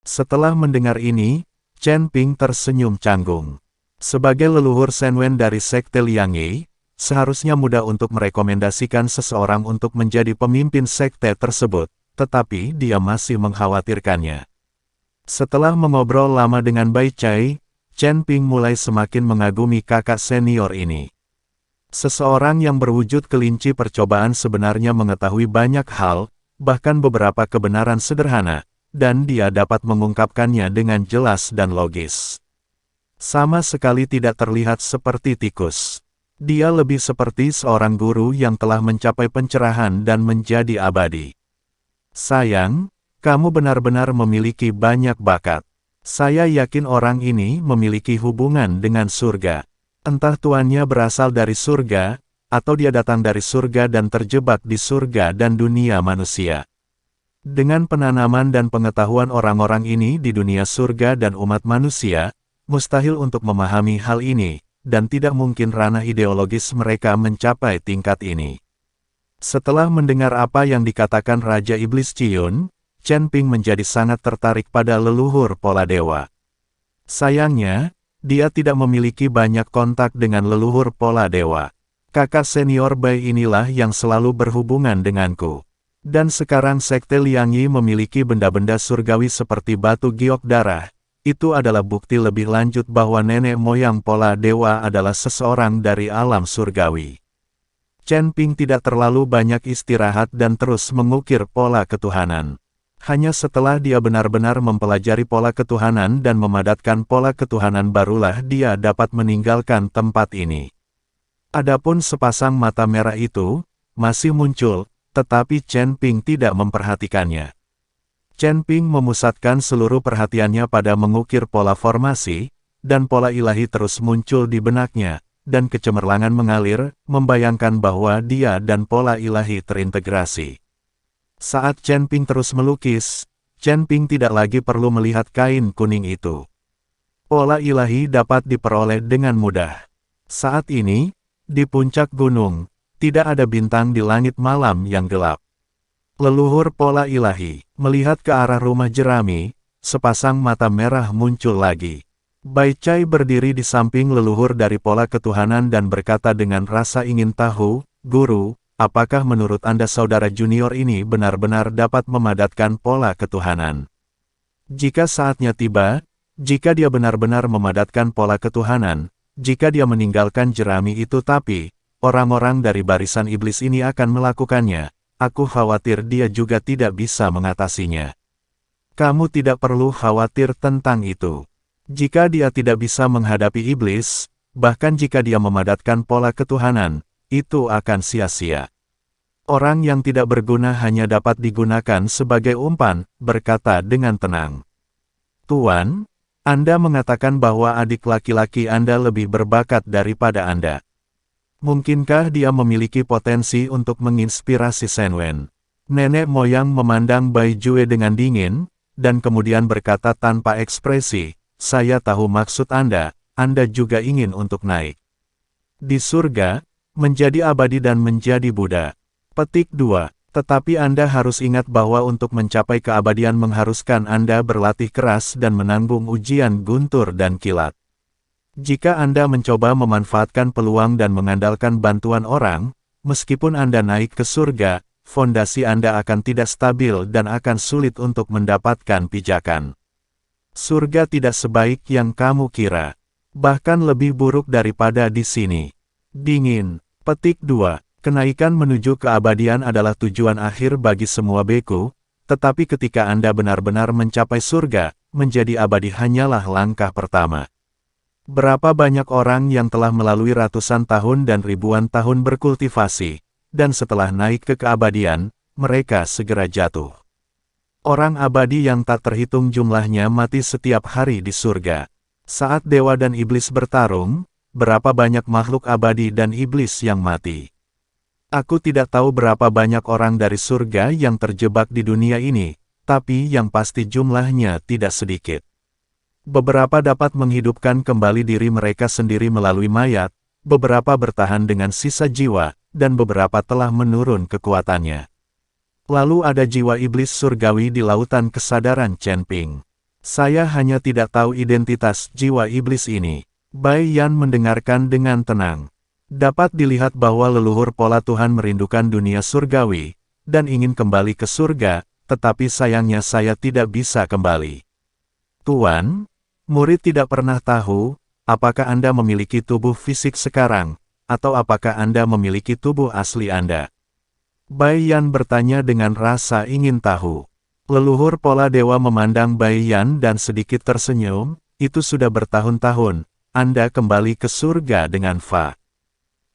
Setelah mendengar ini, Chen Ping tersenyum canggung. Sebagai leluhur Shen Wen dari Sekte Liang Yi, seharusnya mudah untuk merekomendasikan seseorang untuk menjadi pemimpin sekte tersebut, tetapi dia masih mengkhawatirkannya. Setelah mengobrol lama dengan Bai Chai, Chen Ping mulai semakin mengagumi kakak senior ini. Seseorang yang berwujud kelinci percobaan sebenarnya mengetahui banyak hal, bahkan beberapa kebenaran sederhana, dan dia dapat mengungkapkannya dengan jelas dan logis. Sama sekali tidak terlihat seperti tikus. Dia lebih seperti seorang guru yang telah mencapai pencerahan dan menjadi abadi. Sayang, kamu benar-benar memiliki banyak bakat. Saya yakin orang ini memiliki hubungan dengan surga. Entah tuannya berasal dari surga, atau dia datang dari surga dan terjebak di surga dan dunia manusia. Dengan penanaman dan pengetahuan orang-orang ini di dunia surga dan umat manusia, mustahil untuk memahami hal ini, dan tidak mungkin ranah ideologis mereka mencapai tingkat ini. Setelah mendengar apa yang dikatakan Raja Iblis Ciyun, Chen Ping menjadi sangat tertarik pada leluhur pola dewa. Sayangnya, dia tidak memiliki banyak kontak dengan leluhur pola dewa. Kakak senior Bai inilah yang selalu berhubungan denganku. Dan sekarang Sekte Liang Yi memiliki benda-benda surgawi seperti batu giok darah. Itu adalah bukti lebih lanjut bahwa nenek moyang pola dewa adalah seseorang dari alam surgawi. Chen Ping tidak terlalu banyak istirahat dan terus mengukir pola ketuhanan. Hanya setelah dia benar-benar mempelajari pola ketuhanan dan memadatkan pola ketuhanan barulah dia dapat meninggalkan tempat ini. Adapun sepasang mata merah itu, masih muncul, tetapi Chen Ping tidak memperhatikannya. Chen Ping memusatkan seluruh perhatiannya pada mengukir pola formasi, dan pola ilahi terus muncul di benaknya, dan kecemerlangan mengalir, membayangkan bahwa dia dan pola ilahi terintegrasi. Saat Chen Ping terus melukis, Chen Ping tidak lagi perlu melihat kain kuning itu. Pola ilahi dapat diperoleh dengan mudah. Saat ini, di puncak gunung, tidak ada bintang di langit malam yang gelap. Leluhur pola ilahi, melihat ke arah rumah jerami, sepasang mata merah muncul lagi. Bai Chai berdiri di samping leluhur dari pola ketuhanan dan berkata dengan rasa ingin tahu, "Guru, apakah menurut Anda saudara junior ini benar-benar dapat memadatkan pola ketuhanan? Jika saatnya tiba, jika dia benar-benar memadatkan pola ketuhanan, jika dia meninggalkan jerami itu tapi, orang-orang dari barisan iblis ini akan melakukannya. Aku khawatir dia juga tidak bisa mengatasinya." Kamu tidak perlu khawatir tentang itu. Jika dia tidak bisa menghadapi iblis, bahkan jika dia memadatkan pola ketuhanan, itu akan sia-sia. Orang yang tidak berguna hanya dapat digunakan sebagai umpan, berkata dengan tenang. Tuan, Anda mengatakan bahwa adik laki-laki Anda lebih berbakat daripada Anda. Mungkinkah dia memiliki potensi untuk menginspirasi Shen Wen? Nenek moyang memandang Bai Jue dengan dingin, dan kemudian berkata tanpa ekspresi, "Saya tahu maksud Anda juga ingin untuk naik di surga, menjadi abadi dan menjadi Buddha." Petik 2. Tetapi Anda harus ingat bahwa untuk mencapai keabadian mengharuskan Anda berlatih keras dan menanggung ujian guntur dan kilat. Jika Anda mencoba memanfaatkan peluang dan mengandalkan bantuan orang, meskipun Anda naik ke surga, fondasi Anda akan tidak stabil dan akan sulit untuk mendapatkan pijakan. Surga tidak sebaik yang kamu kira. Bahkan lebih buruk daripada di sini. Dingin. Petik 2. Kenaikan menuju keabadian adalah tujuan akhir bagi semua beku, tetapi ketika Anda benar-benar mencapai surga, menjadi abadi hanyalah langkah pertama. Berapa banyak orang yang telah melalui ratusan tahun dan ribuan tahun berkultivasi, dan setelah naik ke keabadian, mereka segera jatuh. Orang abadi yang tak terhitung jumlahnya mati setiap hari di surga. Saat dewa dan iblis bertarung, berapa banyak makhluk abadi dan iblis yang mati. Aku tidak tahu berapa banyak orang dari surga yang terjebak di dunia ini, tapi yang pasti jumlahnya tidak sedikit. Beberapa dapat menghidupkan kembali diri mereka sendiri melalui mayat, beberapa bertahan dengan sisa jiwa, dan beberapa telah menurun kekuatannya. Lalu ada jiwa iblis surgawi di lautan kesadaran Chen Ping. Saya hanya tidak tahu identitas jiwa iblis ini. Bai Yan mendengarkan dengan tenang. Dapat dilihat bahwa leluhur pola Tuhan merindukan dunia surgawi, dan ingin kembali ke surga, tetapi sayangnya saya tidak bisa kembali. Tuan, murid tidak pernah tahu, apakah Anda memiliki tubuh fisik sekarang, atau apakah Anda memiliki tubuh asli Anda? Bai Yan bertanya dengan rasa ingin tahu. Leluhur pola dewa memandang Bai Yan dan sedikit tersenyum, itu sudah bertahun-tahun, Anda kembali ke surga dengan Fa.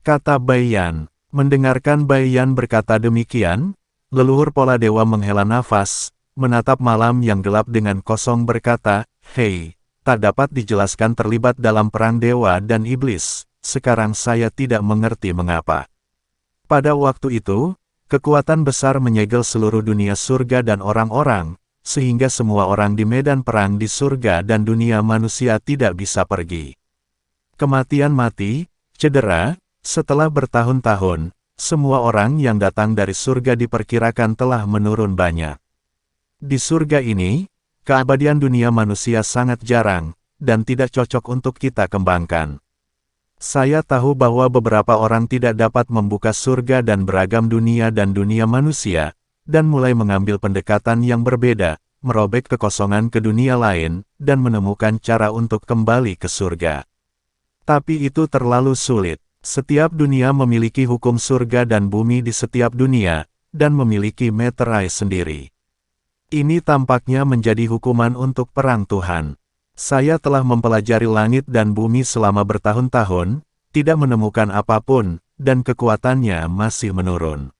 Kata Bai Yan. Mendengarkan Bai Yan berkata demikian, leluhur pola dewa menghela nafas, menatap malam yang gelap dengan kosong berkata, "Hei, tak dapat dijelaskan terlibat dalam perang dewa dan iblis, sekarang saya tidak mengerti mengapa." Pada waktu itu, kekuatan besar menyegel seluruh dunia surga dan orang-orang, sehingga semua orang di medan perang di surga dan dunia manusia tidak bisa pergi. Kematian mati, cedera, setelah bertahun-tahun, semua orang yang datang dari surga diperkirakan telah menurun banyak. Di surga ini, keabadian dunia manusia sangat jarang, dan tidak cocok untuk kita kembangkan. Saya tahu bahwa beberapa orang tidak dapat membuka surga dan beragam dunia dan dunia manusia, dan mulai mengambil pendekatan yang berbeda, merobek kekosongan ke dunia lain, dan menemukan cara untuk kembali ke surga. Tapi itu terlalu sulit. Setiap dunia memiliki hukum surga dan bumi di setiap dunia, dan memiliki meterai sendiri. Ini tampaknya menjadi hukuman untuk perang Tuhan. Saya telah mempelajari langit dan bumi selama bertahun-tahun, tidak menemukan apapun, dan kekuatannya masih menurun.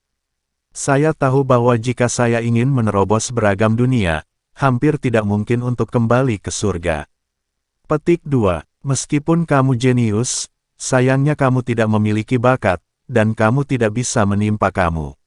Saya tahu bahwa jika saya ingin menerobos beragam dunia, hampir tidak mungkin untuk kembali ke surga. Petik 2. Meskipun kamu jenius, sayangnya kamu tidak memiliki bakat, dan kamu tidak bisa menimpa kamu.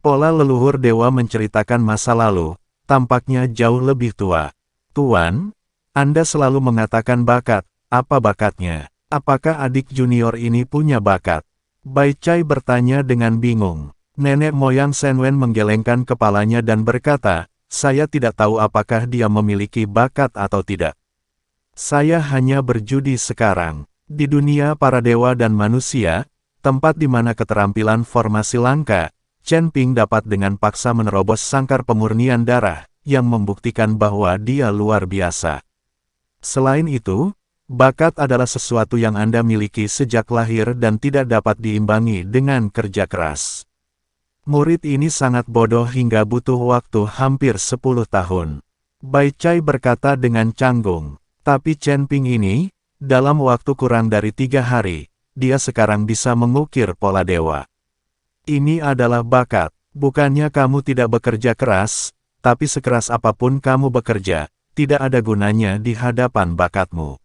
Pola leluhur dewa menceritakan masa lalu, tampaknya jauh lebih tua. Tuan, Anda selalu mengatakan bakat, apa bakatnya? Apakah adik junior ini punya bakat? Bai Chai bertanya dengan bingung. Nenek moyang Shen Wen menggelengkan kepalanya dan berkata, saya tidak tahu apakah dia memiliki bakat atau tidak. Saya hanya berjudi sekarang. Di dunia para dewa dan manusia, tempat di mana keterampilan formasi langka, Chen Ping dapat dengan paksa menerobos sangkar pemurnian darah, yang membuktikan bahwa dia luar biasa. Selain itu, bakat adalah sesuatu yang Anda miliki sejak lahir dan tidak dapat diimbangi dengan kerja keras. Murid ini sangat bodoh hingga butuh waktu hampir 10 tahun. Bai Chai berkata dengan canggung, tapi Chen Ping ini, dalam waktu kurang dari 3 hari, dia sekarang bisa mengukir pola dewa. Ini adalah bakat, bukannya kamu tidak bekerja keras, tapi sekeras apapun kamu bekerja, tidak ada gunanya di hadapan bakatmu.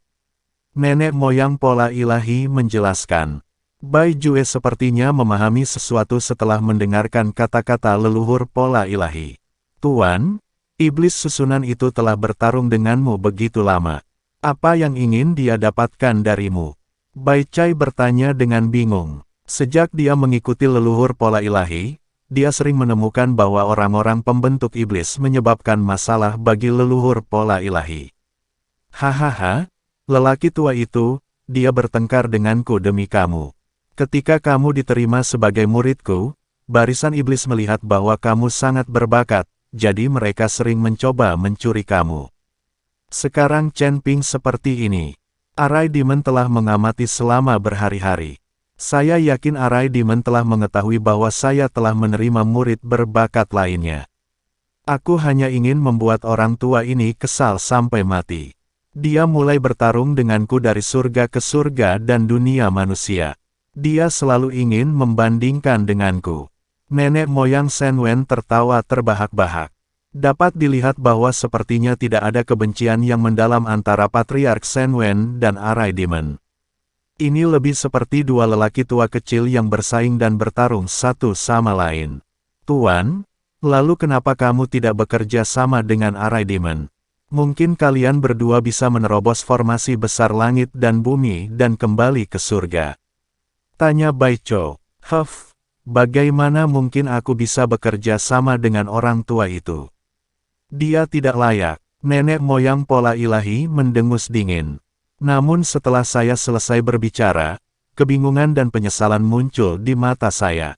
Nenek moyang pola ilahi menjelaskan. Bai Jue sepertinya memahami sesuatu setelah mendengarkan kata-kata leluhur pola ilahi. Tuan, iblis susunan itu telah bertarung denganmu begitu lama. Apa yang ingin dia dapatkan darimu? Bai Chai bertanya dengan bingung. Sejak dia mengikuti leluhur pola ilahi, dia sering menemukan bahwa orang-orang pembentuk iblis menyebabkan masalah bagi leluhur pola ilahi. Hahaha, lelaki tua itu, dia bertengkar denganku demi kamu. Ketika kamu diterima sebagai muridku, barisan iblis melihat bahwa kamu sangat berbakat, jadi mereka sering mencoba mencuri kamu. Sekarang Chen Ping seperti ini. Arai Demon telah mengamati selama berhari-hari. Saya yakin Arai Demon telah mengetahui bahwa saya telah menerima murid berbakat lainnya. Aku hanya ingin membuat orang tua ini kesal sampai mati. Dia mulai bertarung denganku dari surga ke surga dan dunia manusia. Dia selalu ingin membandingkan denganku. Nenek moyang Shen Wen tertawa terbahak-bahak. Dapat dilihat bahwa sepertinya tidak ada kebencian yang mendalam antara Patriark Shen Wen dan Arai Demon. Ini lebih seperti dua lelaki tua kecil yang bersaing dan bertarung satu sama lain. Tuan, lalu kenapa kamu tidak bekerja sama dengan Arai Demon? Mungkin kalian berdua bisa menerobos formasi besar langit dan bumi dan kembali ke surga. Tanya Bai Chou. Bagaimana mungkin aku bisa bekerja sama dengan orang tua itu? Dia tidak layak. Nenek moyang pola ilahi mendengus dingin. Namun setelah saya selesai berbicara, kebingungan dan penyesalan muncul di mata saya.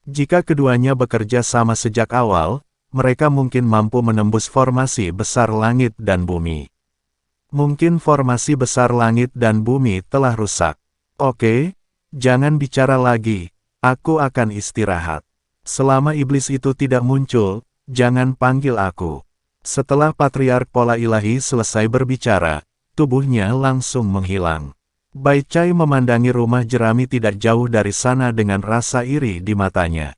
Jika keduanya bekerja sama sejak awal, mereka mungkin mampu menembus formasi besar langit dan bumi. Mungkin formasi besar langit dan bumi telah rusak. Oke, jangan bicara lagi, aku akan istirahat. Selama iblis itu tidak muncul, jangan panggil aku. Setelah Patriark Pola Ilahi selesai berbicara, tubuhnya langsung menghilang. Bai Chai memandangi rumah jerami tidak jauh dari sana dengan rasa iri di matanya.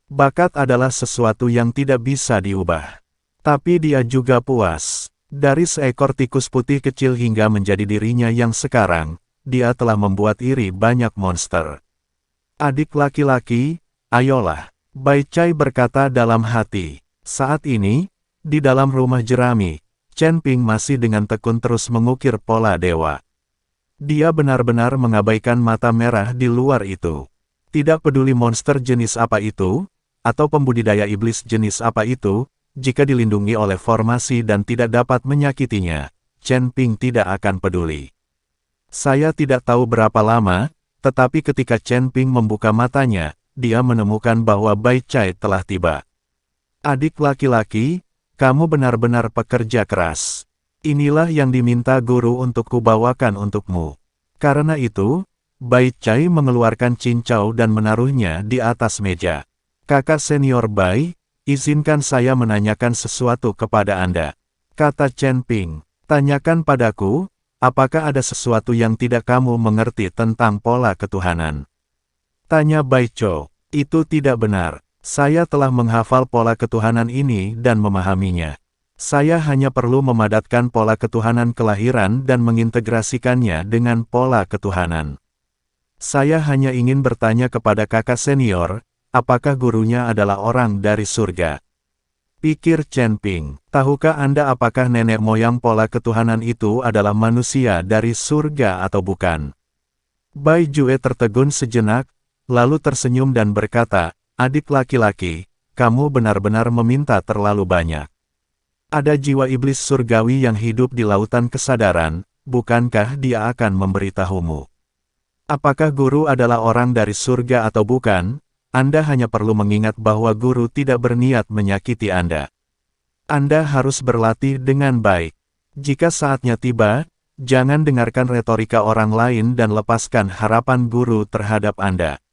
Bakat adalah sesuatu yang tidak bisa diubah. Tapi dia juga puas. Dari seekor tikus putih kecil hingga menjadi dirinya yang sekarang, dia telah membuat iri banyak monster. Adik laki-laki, ayolah, Bai Chai berkata dalam hati. Saat ini, di dalam rumah jerami, Chen Ping masih dengan tekun terus mengukir pola dewa. Dia benar-benar mengabaikan mata merah di luar itu. Tidak peduli monster jenis apa itu, atau pembudidaya iblis jenis apa itu, jika dilindungi oleh formasi dan tidak dapat menyakitinya, Chen Ping tidak akan peduli. Saya tidak tahu berapa lama, tetapi ketika Chen Ping membuka matanya, dia menemukan bahwa Bai Chai telah tiba. Adik laki-laki, kamu benar-benar pekerja keras. Inilah yang diminta guru untuk kubawakan untukmu. Karena itu, Bai Chai mengeluarkan cincau dan menaruhnya di atas meja. Kakak senior Bai, izinkan saya menanyakan sesuatu kepada Anda. Kata Chen Ping, tanyakan padaku, apakah ada sesuatu yang tidak kamu mengerti tentang pola ketuhanan? Tanya Bai Chou, itu tidak benar. Saya telah menghafal pola ketuhanan ini dan memahaminya. Saya hanya perlu memadatkan pola ketuhanan kelahiran dan mengintegrasikannya dengan pola ketuhanan. Saya hanya ingin bertanya kepada kakak senior, apakah gurunya adalah orang dari surga? Pikir Chen Ping, tahukah Anda apakah nenek moyang pola ketuhanan itu adalah manusia dari surga atau bukan? Bai Jue tertegun sejenak, lalu tersenyum dan berkata, adik laki-laki, kamu benar-benar meminta terlalu banyak. Ada jiwa iblis surgawi yang hidup di lautan kesadaran, bukankah dia akan memberitahumu? Apakah guru adalah orang dari surga atau bukan? Anda hanya perlu mengingat bahwa guru tidak berniat menyakiti Anda. Anda harus berlatih dengan baik. Jika saatnya tiba, jangan dengarkan retorika orang lain dan lepaskan harapan guru terhadap Anda.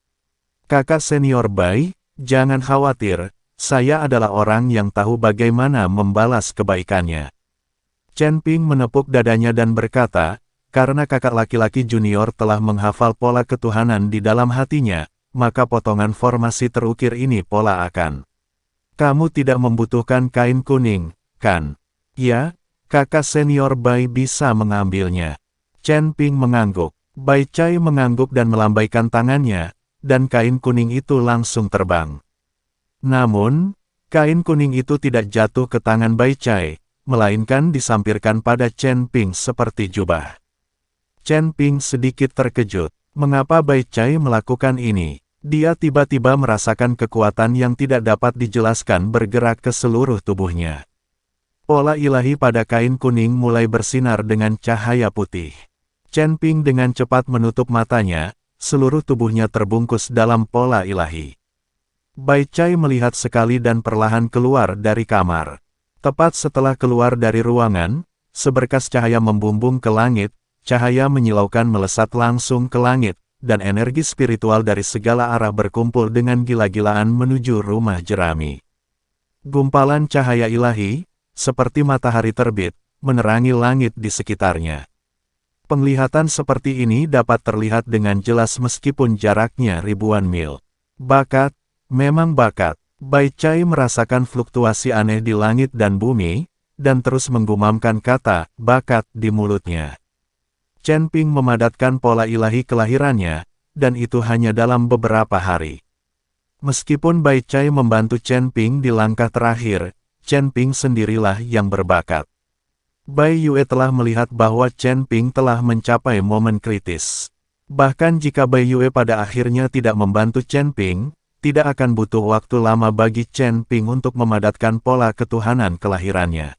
Kakak senior Bai, jangan khawatir, saya adalah orang yang tahu bagaimana membalas kebaikannya. Chen Ping menepuk dadanya dan berkata, karena kakak laki-laki junior telah menghafal pola ketuhanan di dalam hatinya, maka potongan formasi terukir ini pola akan. Kamu tidak membutuhkan kain kuning, kan? Ya, kakak senior Bai bisa mengambilnya. Chen Ping mengangguk. Bai Chai mengangguk dan melambaikan tangannya, dan kain kuning itu langsung terbang. Namun, kain kuning itu tidak jatuh ke tangan Bai Chai, melainkan disampirkan pada Chen Ping seperti jubah. Chen Ping sedikit terkejut. Mengapa Bai Chai melakukan ini? Dia tiba-tiba merasakan kekuatan yang tidak dapat dijelaskan bergerak ke seluruh tubuhnya. Pola ilahi pada kain kuning mulai bersinar dengan cahaya putih. Chen Ping dengan cepat menutup matanya, seluruh tubuhnya terbungkus dalam pola ilahi. Bai Chai melihat sekali dan perlahan keluar dari kamar. Tepat setelah keluar dari ruangan, seberkas cahaya membumbung ke langit, cahaya menyilaukan melesat langsung ke langit, dan energi spiritual dari segala arah berkumpul dengan gila-gilaan menuju rumah jerami. Gumpalan cahaya ilahi, seperti matahari terbit, menerangi langit di sekitarnya. Penglihatan seperti ini dapat terlihat dengan jelas meskipun jaraknya ribuan mil. Bakat, memang bakat. Bai Chai merasakan fluktuasi aneh di langit dan bumi, dan terus menggumamkan kata, bakat, di mulutnya. Chen Ping memadatkan pola ilahi kelahirannya, dan itu hanya dalam beberapa hari. Meskipun Bai Chai membantu Chen Ping di langkah terakhir, Chen Ping sendirilah yang berbakat. Bai Yue telah melihat bahwa Chen Ping telah mencapai momen kritis. Bahkan jika Bai Yue pada akhirnya tidak membantu Chen Ping, tidak akan butuh waktu lama bagi Chen Ping untuk memadatkan pola ketuhanan kelahirannya.